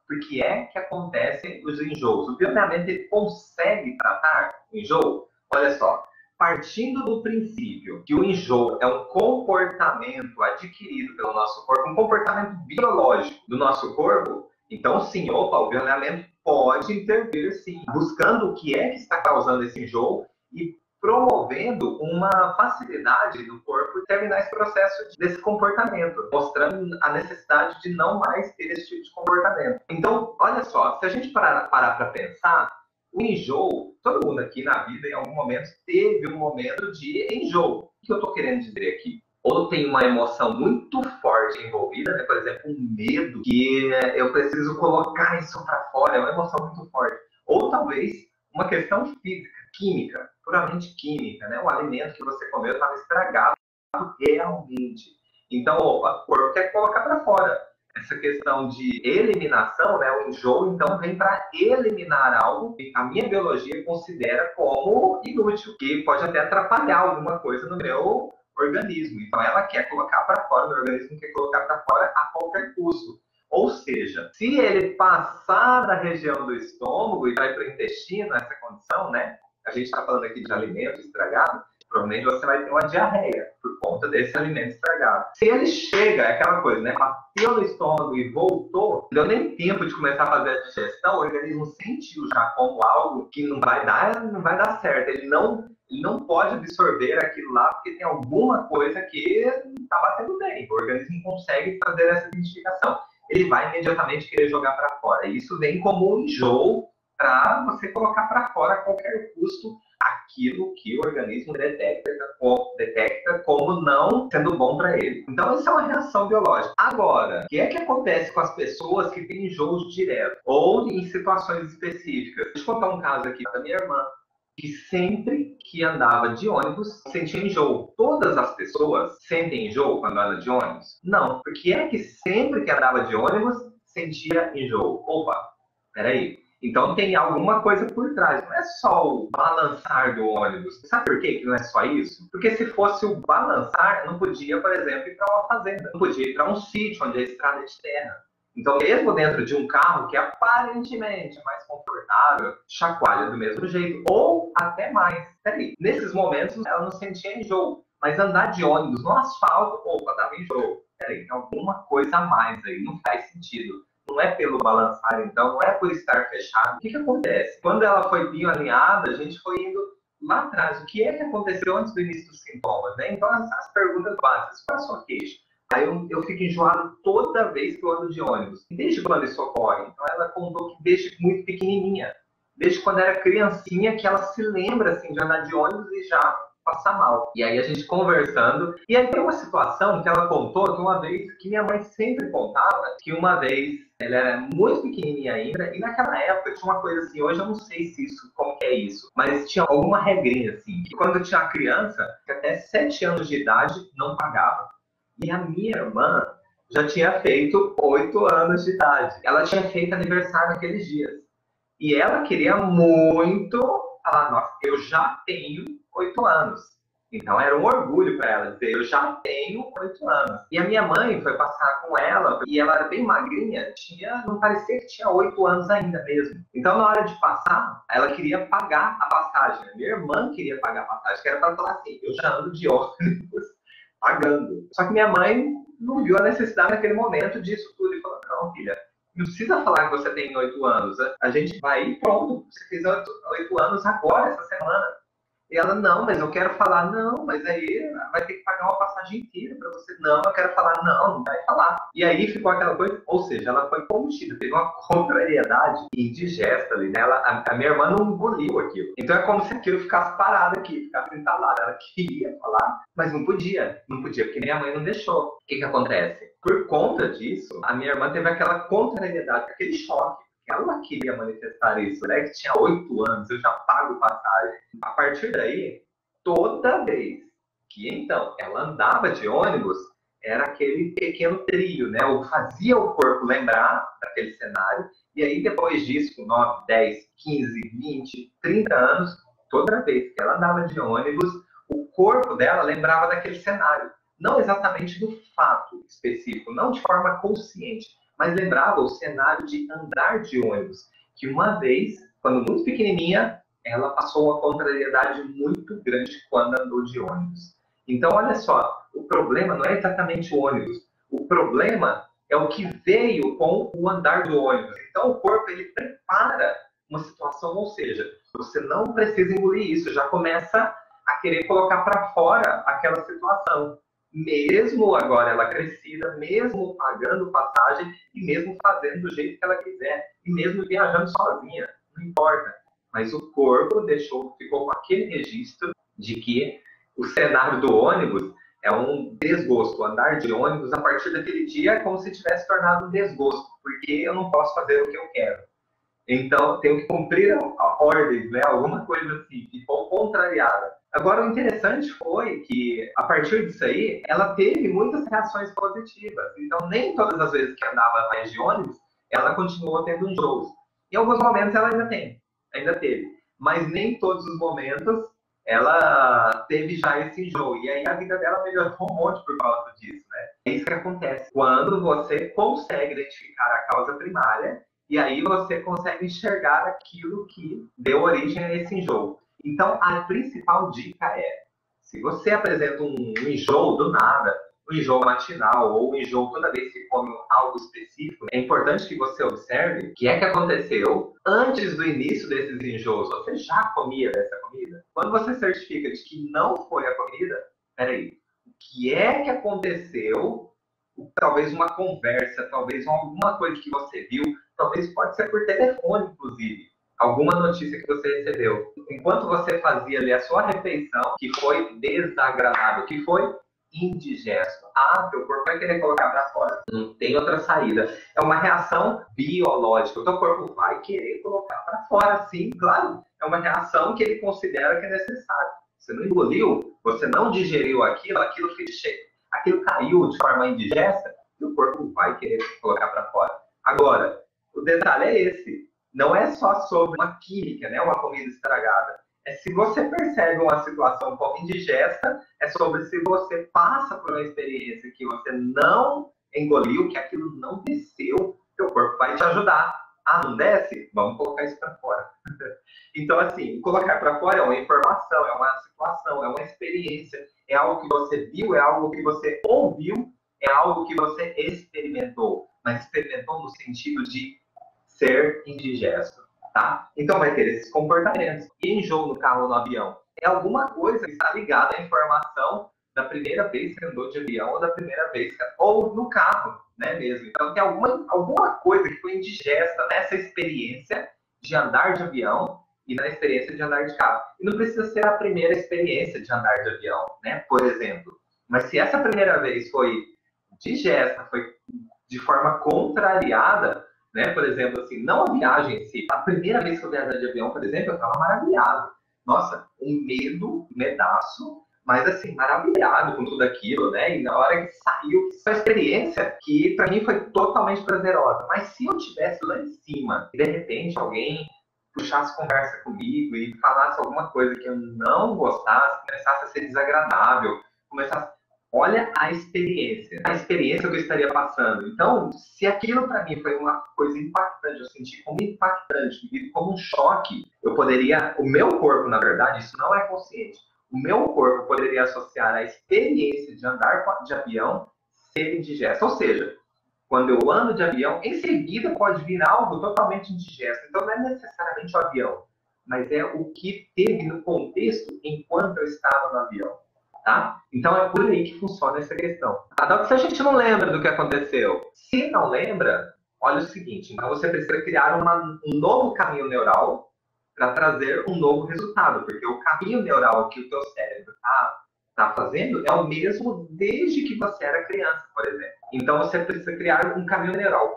por que é que acontecem os enjoos. O bioalinhamento ele consegue tratar o enjoo? Olha só, partindo do princípio que o enjoo é um comportamento adquirido pelo nosso corpo, um comportamento biológico do nosso corpo, então sim, o bioalinhamento pode intervir sim, buscando o que é que está causando esse enjoo e promovendo uma facilidade do corpo em terminar esse processo desse comportamento, mostrando a necessidade de não mais ter esse tipo de comportamento. Então, olha só, se a gente parar para pensar, o enjoo, todo mundo aqui na vida, em algum momento, teve um momento de enjoo. O que eu estou querendo dizer aqui? Ou tem uma emoção muito forte envolvida, né? Por exemplo, um medo, que eu preciso colocar isso para fora, é uma emoção muito forte. Ou talvez uma questão física, química, puramente química, né? O alimento que você comeu estava estragado realmente. Então, o corpo quer colocar para fora. Essa questão de eliminação, né? O enjoo, então, vem para eliminar algo que a minha biologia considera como inútil, que pode até atrapalhar alguma coisa no meu organismo. Então, ela quer colocar para fora, o meu organismo quer colocar para fora a qualquer custo. Ou seja, se ele passar da região do estômago e vai para o intestino, essa condição, né? A gente está falando aqui de alimento estragado, provavelmente você vai ter uma diarreia por conta desse alimento estragado. Se ele chega, é aquela coisa, né? Bateu no estômago e voltou, não deu nem tempo de começar a fazer a digestão, o organismo sentiu já como algo que não vai dar certo. Ele não pode absorver aquilo lá porque tem alguma coisa que não está batendo bem. O organismo consegue fazer essa identificação. Ele vai imediatamente querer jogar para fora. E isso vem como um enjoo para você colocar para fora a qualquer custo aquilo que o organismo detecta como não sendo bom para ele. Então, isso é uma reação biológica. Agora, o que é que acontece com as pessoas que têm enjoos diretos ou em situações específicas? Deixa eu contar um caso aqui da minha irmã, que sempre que andava de ônibus sentia enjoo. Todas as pessoas sentem enjoo quando andam de ônibus? Não. Porque é que sempre que andava de ônibus sentia enjoo. Opa, peraí. Então tem alguma coisa por trás. Não é só o balançar do ônibus. Sabe por quê que não é só isso? Porque se fosse o balançar, não podia, por exemplo, ir para uma fazenda. Não podia ir para um sítio onde é estrada de terra. Então, mesmo dentro de um carro que aparentemente é mais confortável, chacoalha do mesmo jeito, ou até mais. Peraí, nesses momentos ela não sentia enjoo, mas andar de ônibus no asfalto, opa, dava enjoo. Peraí, tem alguma coisa a mais aí, não faz sentido. Não é pelo balançar, então, não é por estar fechado. O que acontece? Quando ela foi bioalinhada, a gente foi indo lá atrás. O que é que aconteceu antes do início dos sintomas, né? Então, as perguntas básicas. Qual é a sua queixa? Aí eu fico enjoado toda vez que eu ando de ônibus. E desde quando isso ocorre? Então ela contou que desde muito pequenininha. Desde quando era criancinha que ela se lembra assim, de andar de ônibus e já passar mal. E aí a gente conversando. E aí tem uma situação que ela contou que uma vez, que minha mãe sempre contava, que uma vez ela era muito pequenininha ainda, e naquela época tinha uma coisa assim, hoje eu não sei se isso, como que é isso, mas tinha alguma regrinha assim, que quando eu tinha criança, que até 7 anos de idade não pagava. E a minha irmã já tinha feito 8 anos de idade. Ela tinha feito aniversário naqueles dias. E ela queria muito falar, nossa, eu já tenho 8 anos. Então era um orgulho para ela dizer, eu já tenho 8 anos. E a minha mãe foi passar com ela, e ela era bem magrinha, não parecia que tinha 8 anos ainda mesmo. Então na hora de passar, ela queria pagar a passagem. A minha irmã queria pagar a passagem, que era para falar assim, eu já ando de ônibus pagando. Só que minha mãe não viu a necessidade naquele momento disso tudo e falou, não, filha, não precisa falar que você tem 8 anos. A gente vai e pronto. Você fez 8 anos agora, essa semana. E ela, não, mas eu quero falar, não, mas aí vai ter que pagar uma passagem inteira para você. Não, eu quero falar, não vai falar. E aí ficou aquela coisa, ou seja, ela foi contida, teve uma contrariedade indigesta ali, né? A minha irmã não engoliu aquilo. Então é como se aquilo ficasse parado aqui, ficasse entalado. Ela queria falar, mas não podia. Não podia, porque minha mãe não deixou. O que acontece? Por conta disso, a minha irmã teve aquela contrariedade, aquele choque. Ela queria manifestar isso, né? Que tinha 8 anos, eu já pago passagem. A partir daí, toda vez que então ela andava de ônibus, era aquele pequeno trilho, né? Ou fazia o corpo lembrar daquele cenário, e aí depois disso, com 9, 10, 15, 20, 30 anos, toda vez que ela andava de ônibus, o corpo dela lembrava daquele cenário. Não exatamente do fato específico, não de forma consciente, mas lembrava o cenário de andar de ônibus, que uma vez, quando muito pequenininha, ela passou uma contrariedade muito grande quando andou de ônibus. Então, olha só, o problema não é exatamente o ônibus, o problema é o que veio com o andar do ônibus. Então, o corpo, ele prepara uma situação, ou seja, você não precisa engolir isso, já começa a querer colocar para fora aquela situação. Mesmo agora ela crescida, mesmo pagando passagem e mesmo fazendo do jeito que ela quiser, e mesmo viajando sozinha, não importa. Mas o corpo ficou com aquele registro de que o cenário do ônibus é um desgosto. Andar de ônibus, a partir daquele dia, é como se tivesse tornado um desgosto, porque eu não posso fazer o que eu quero. Então, tenho que cumprir a ordem, né? Alguma coisa assim, ficou contrariada. Agora, o interessante foi que, a partir disso aí, ela teve muitas reações positivas. Então, nem todas as vezes que andava mais de ônibus, ela continuou tendo enjoos. Em alguns momentos ela ainda teve. Mas nem todos os momentos ela teve já esse enjoo. E aí a vida dela melhorou um monte por causa disso, né? É isso que acontece. Quando você consegue identificar a causa primária, e aí você consegue enxergar aquilo que deu origem a esse enjoo. Então, a principal dica é, se você apresenta um enjoo do nada, um enjoo matinal ou um enjoo toda vez que come algo específico, é importante que você observe o que é que aconteceu antes do início desses enjoos. Você já comia dessa comida? Quando você certifica de que não foi a comida, peraí, o que é que aconteceu? Talvez uma conversa, talvez alguma coisa que você viu, talvez pode ser por telefone, inclusive, alguma notícia que você recebeu. Enquanto você fazia ali a sua refeição, que foi desagradável, que foi indigesto. Teu corpo vai querer colocar para fora. Não tem outra saída. É uma reação biológica. O teu corpo vai querer colocar para fora, sim, claro. É uma reação que ele considera que é necessária. Você não engoliu, você não digeriu aquilo aquilo caiu de forma indigesta, e o corpo vai querer colocar para fora. Agora, o detalhe é esse. Não é só sobre uma química, né, uma comida estragada. É se você percebe uma situação como indigesta, é sobre se você passa por uma experiência que você não engoliu, que aquilo não desceu, seu corpo vai te ajudar. Não desce? Vamos colocar isso para fora. Então, assim, colocar para fora é uma informação, é uma situação, é uma experiência, é algo que você viu, é algo que você ouviu, é algo que você experimentou, mas experimentou no sentido de ser indigesto, tá? Então vai ter esses comportamentos. E enjoo no carro ou no avião? É alguma coisa que está ligada à informação da primeira vez que andou de avião ou da primeira vez que... ou no carro, né, mesmo. Então tem alguma coisa que foi indigesta nessa experiência de andar de avião e na experiência de andar de carro. E não precisa ser a primeira experiência de andar de avião, né, por exemplo. Mas se essa primeira vez foi digesta, foi de forma contrariada, né? Por exemplo, assim, não a viagem em si. A primeira vez que eu viajei de avião, por exemplo, eu estava maravilhado. Nossa, um medaço, mas assim, maravilhado com tudo aquilo, né? E na hora que saiu, foi uma experiência que para mim foi totalmente prazerosa. Mas se eu tivesse lá em cima, e de repente alguém puxasse conversa comigo e falasse alguma coisa que eu não gostasse, começasse a ser desagradável, olha a experiência que eu estaria passando. Então, se aquilo para mim foi uma coisa impactante, eu senti como impactante, vivido como um choque, o meu corpo, na verdade, isso não é consciente, o meu corpo poderia associar a experiência de andar de avião ser indigesto. Ou seja, quando eu ando de avião, em seguida pode vir algo totalmente indigesto. Então, não é necessariamente o avião, mas é o que teve no contexto enquanto eu estava no avião. Tá? Então é por aí que funciona essa questão. Se a gente não lembra do que aconteceu, se não lembra, olha o seguinte, então você precisa criar um novo caminho neural para trazer um novo resultado, porque o caminho neural que o teu cérebro tá fazendo é o mesmo desde que você era criança, por exemplo. Então você precisa criar um caminho neural.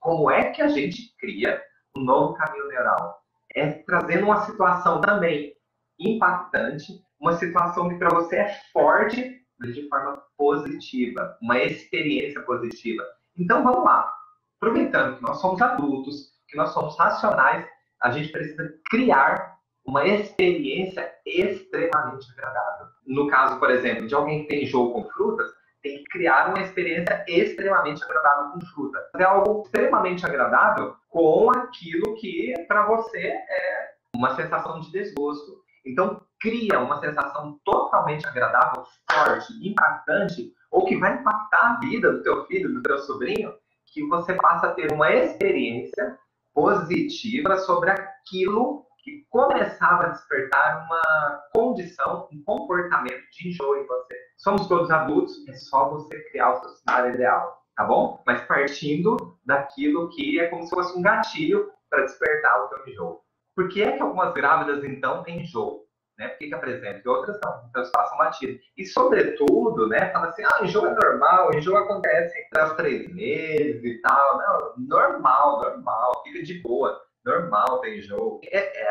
Como é que a gente cria um novo caminho neural? É trazendo uma situação também impactante, uma situação que para você é forte, mas de forma positiva, uma experiência positiva. Então vamos lá. Aproveitando que nós somos adultos, que nós somos racionais, a gente precisa criar uma experiência extremamente agradável. No caso, por exemplo, de alguém que tem enjoo com frutas, tem que criar uma experiência extremamente agradável com fruta. É algo extremamente agradável com aquilo que para você é uma sensação de desgosto. Então, cria uma sensação totalmente agradável, forte, impactante, ou que vai impactar a vida do teu filho, do teu sobrinho, que você passa a ter uma experiência positiva sobre aquilo que começava a despertar uma condição, um comportamento de enjoo em você. Somos todos adultos, é só você criar o seu cenário ideal, tá bom? Mas partindo daquilo que é como se fosse um gatilho para despertar o teu enjoo. Por que é que algumas grávidas, então, têm enjoo? Né? Por que apresentam e outras não? Então, eles passam batido. E, sobretudo, né, fala assim, enjoo é normal, enjoo acontece aos 3 meses e tal. Não, normal, fica de boa. Normal ter enjoo.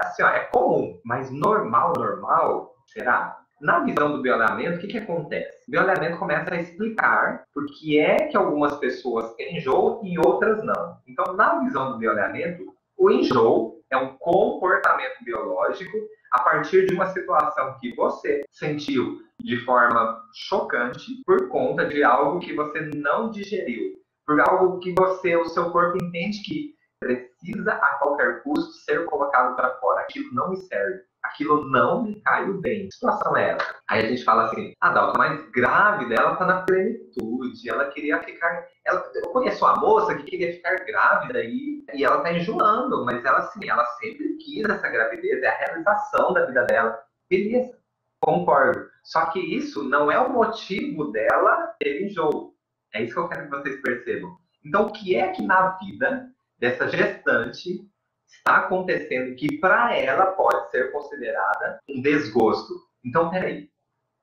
Assim, é comum, mas normal, será? Na visão do bioalinhamento, o que acontece? O bioalinhamento começa a explicar por que é que algumas pessoas têm enjoo e outras não. Então, na visão do bioalinhamento, o enjoo é um comportamento biológico a partir de uma situação que você sentiu de forma chocante por conta de algo que você não digeriu, por algo que o seu corpo entende que precisa a qualquer custo ser colocado para fora. Aquilo não me serve, aquilo não me caiu bem. Que situação é essa? Aí a gente fala assim, Dalton, mas grávida, ela está na plenitude, ela queria ficar... Eu conheço uma moça que queria ficar grávida e ela está enjoando, mas ela sempre quis essa gravidez, é a realização da vida dela. Beleza, concordo. Só que isso não é o motivo dela ter enjoo. É isso que eu quero que vocês percebam. Então, o que é que na vida dessa gestante está acontecendo que para ela pode ser considerada um desgosto? Então, peraí,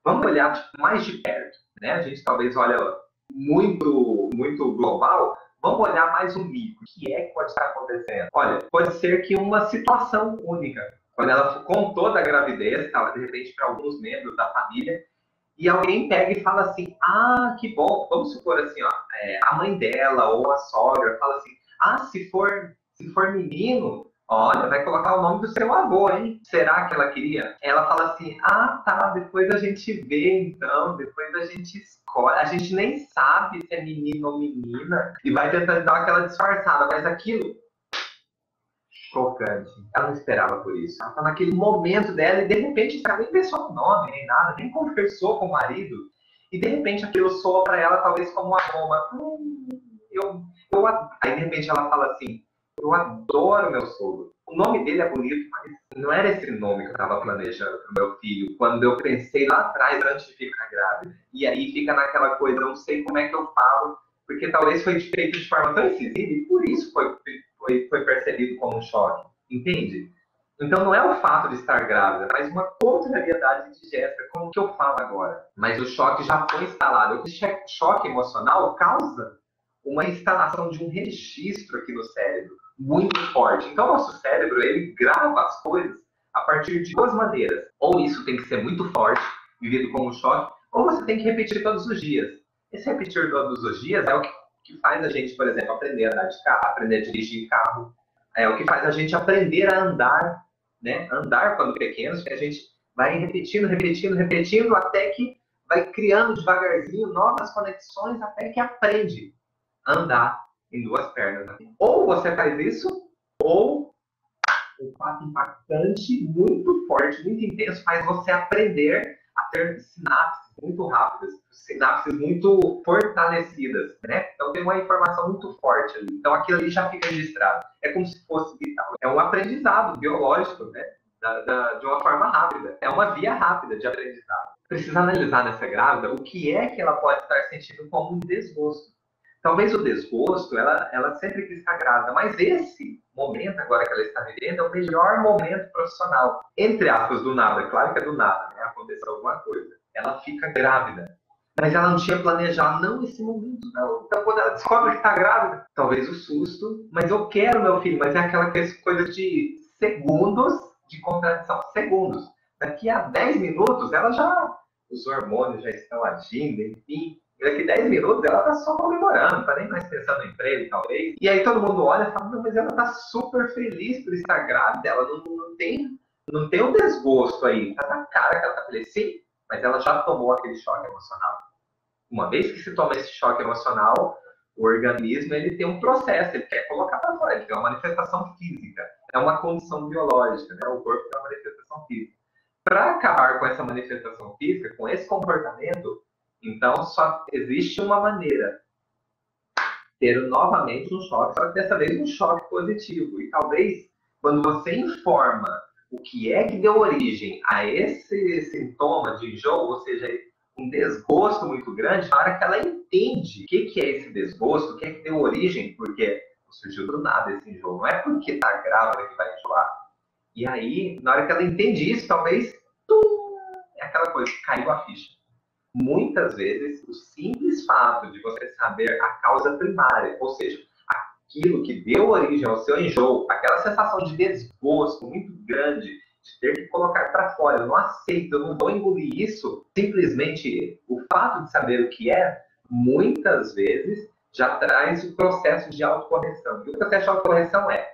vamos olhar mais de perto, né? A gente talvez olha muito global, vamos olhar mais um micro. O que é que pode estar acontecendo? Olha, pode ser que uma situação única, quando ela contou da gravidez, estava de repente para alguns membros da família, e alguém pega e fala assim, que bom, vamos supor assim, a mãe dela ou a sogra fala assim, se for menino, olha, vai colocar o nome do seu avô, hein? Será que ela queria? Ela fala assim, tá, depois a gente vê, então, depois a gente escolhe. A gente nem sabe se é menino ou menina e vai tentando dar aquela disfarçada, mas aquilo chocante. Ela não esperava por isso. Ela tá naquele momento dela e de repente ela nem pensou no nome, nem nada, nem conversou com o marido. E de repente aquilo soa para ela talvez como uma bomba. Aí de repente ela fala assim, eu adoro meu sogro. O nome dele é bonito, mas não era esse nome que eu estava planejando para o meu filho. Quando eu pensei lá atrás, antes de ficar grávida. E aí fica naquela coisa, eu não sei como é que eu falo, porque talvez foi feito de forma tão incisiva e por isso foi percebido como um choque. Entende? Então não é o fato de estar grávida, mas uma contrariedade de gesto, como que eu falo agora. Mas o choque já foi instalado. O choque emocional causa uma instalação de um registro aqui no cérebro muito forte. Então, o nosso cérebro, ele grava as coisas a partir de duas maneiras. Ou isso tem que ser muito forte, vivido como um choque, ou você tem que repetir todos os dias. Esse repetir todos os dias é o que faz a gente, por exemplo, aprender a andar de carro, aprender a dirigir carro. É o que faz a gente aprender a andar, né? Andar quando pequenos, que a gente vai repetindo, até que vai criando devagarzinho novas conexões, até que aprende andar em duas pernas. Ou você faz isso, ou um fato impactante, muito forte, muito intenso, faz você aprender a ter sinapses muito rápidas, sinapses muito fortalecidas, né? Então tem uma informação muito forte ali. Então aquilo ali já fica registrado. É como se fosse vital. É um aprendizado biológico, né? De uma forma rápida. É uma via rápida de aprendizado. Precisa analisar nessa grávida o que é que ela pode estar sentindo como um desgosto. Talvez o desgosto, ela sempre quis estar grávida, mas esse momento agora que ela está vivendo é o melhor momento profissional. Entre aspas, do nada, claro que é do nada, né? Aconteceu alguma coisa. Ela fica grávida, mas ela não tinha planejado, não, esse momento não. Então quando ela descobre que está grávida, talvez o susto, mas eu quero meu filho, mas é aquela coisa de segundos de contradição, segundos. Daqui a 10 minutos, os hormônios já estão agindo, enfim. Daqui 10 minutos ela tá só comemorando, não tá nem mais pensando em emprego, talvez. E aí todo mundo olha e fala, não, mas ela tá super feliz por estar grávida, ela não tem um desgosto aí. Tá na cara que ela tá feliz, sim, mas ela já tomou aquele choque emocional. Uma vez que se toma esse choque emocional, o organismo ele tem um processo, ele quer colocar para fora, ele tem uma manifestação física, é uma condição biológica, né? O corpo tem uma manifestação física. Para acabar com essa manifestação física, com esse comportamento, então só existe uma maneira: ter novamente um choque, só que dessa vez um choque positivo. E talvez, quando você informa o que é que deu origem a esse sintoma de enjoo, ou seja, um desgosto muito grande, na hora que ela entende o que é esse desgosto, o que é que deu origem, porque surgiu do nada esse enjoo, não é porque está grávida que vai enjoar. E aí, na hora que ela entende isso, talvez, é aquela coisa, caiu a ficha. Muitas vezes, o simples fato de você saber a causa primária, ou seja, aquilo que deu origem ao seu enjoo, aquela sensação de desgosto muito grande, de ter que colocar para fora, eu não aceito, eu não vou engolir isso, simplesmente o fato de saber o que é, muitas vezes, já traz o processo de autocorreção. E o processo de autocorreção é: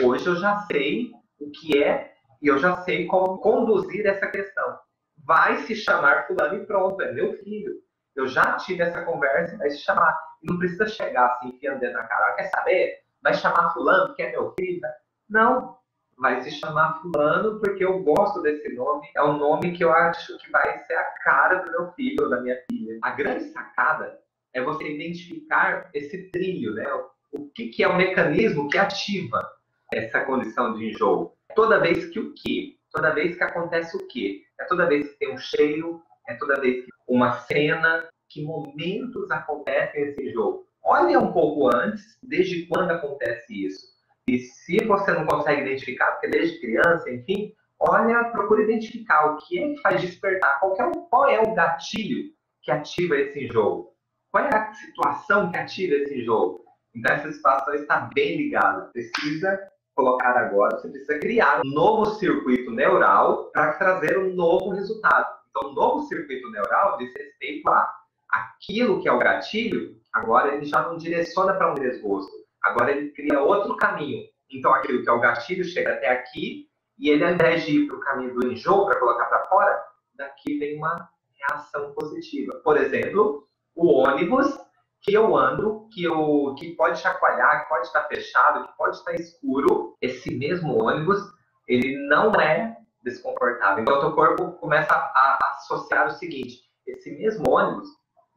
hoje eu já sei o que é e eu já sei como conduzir essa questão. Vai se chamar fulano e pronto, é meu filho. Eu já tive essa conversa, vai se chamar. E não precisa chegar assim, enfiando dentro da cara. Quer saber? Vai chamar fulano, que é meu filho? Não. Vai se chamar fulano porque eu gosto desse nome. É um nome que eu acho que vai ser a cara do meu filho ou da minha filha. A grande sacada é você identificar esse trilho, né? O que é o mecanismo que ativa essa condição de enjoo. Toda vez que o quê? Toda vez que acontece o quê? É toda vez que tem um cheiro, é toda vez que uma cena, que momentos acontecem esse enjoo. Olha um pouco antes, desde quando acontece isso. E se você não consegue identificar, porque desde criança, enfim, olha, procura identificar o que é que faz despertar, qual é o gatilho que ativa esse enjoo. Qual é a situação que ativa esse enjoo? Então essa situação está bem ligada. Precisa colocar agora, você precisa criar um novo circuito neural para trazer um novo resultado. Então, o novo circuito neural diz respeito a aquilo que é o gatilho, agora ele já não direciona para um desgosto. Agora ele cria outro caminho. Então, aquilo que é o gatilho chega até aqui e ele, ao invés de ir para o caminho do enjoo, para colocar para fora, daqui vem uma reação positiva. Por exemplo, o ônibus que eu ando, que pode chacoalhar, que pode estar fechado, que pode estar escuro, esse mesmo ônibus, ele não é desconfortável. Então, o teu corpo começa a associar o seguinte: esse mesmo ônibus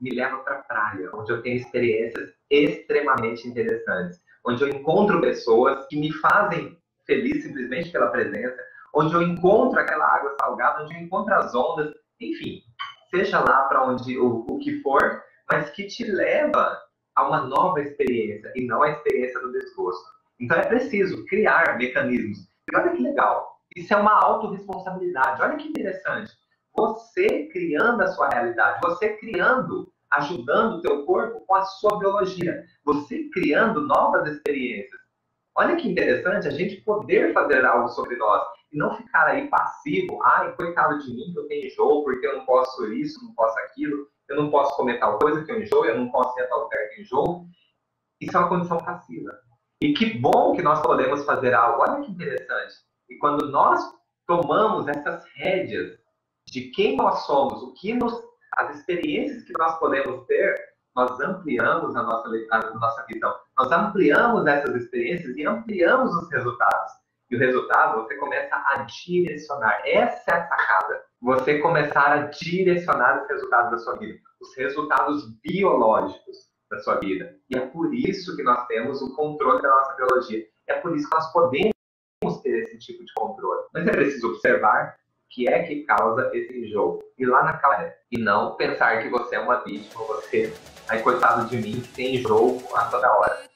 me leva para a praia, onde eu tenho experiências extremamente interessantes, onde eu encontro pessoas que me fazem feliz simplesmente pela presença, onde eu encontro aquela água salgada, onde eu encontro as ondas, enfim, seja lá para onde o que for, mas que te leva a uma nova experiência e não a experiência do desgosto. Então é preciso criar mecanismos. E olha que legal, isso é uma autorresponsabilidade. Olha que interessante. Você criando a sua realidade, você criando, ajudando o teu corpo com a sua biologia, você criando novas experiências. Olha que interessante a gente poder fazer algo sobre nós e não ficar aí passivo. Ai, coitado de mim, que eu tenho enjoo, porque eu não posso isso, não posso aquilo, eu não posso comer tal coisa que eu enjoo, eu não posso ir a tal lugar que eu enjoo. Isso é uma condição passiva. E que bom que nós podemos fazer algo. Olha que interessante. E quando nós tomamos essas rédeas de quem nós somos, as experiências que nós podemos ter, nós ampliamos a nossa visão. Nós ampliamos essas experiências e ampliamos os resultados. E o resultado, você começa a direcionar. Essa é a sacada. Você começar a direcionar os resultados da sua vida. Os resultados biológicos da sua vida. E é por isso que nós temos o controle da nossa biologia. É por isso que nós podemos ter esse tipo de controle. Mas é preciso observar o que é que causa esse enjoo. Ir lá na causa. E não pensar que você é uma vítima, você, ai, coitado de mim, que tem enjoo a toda hora.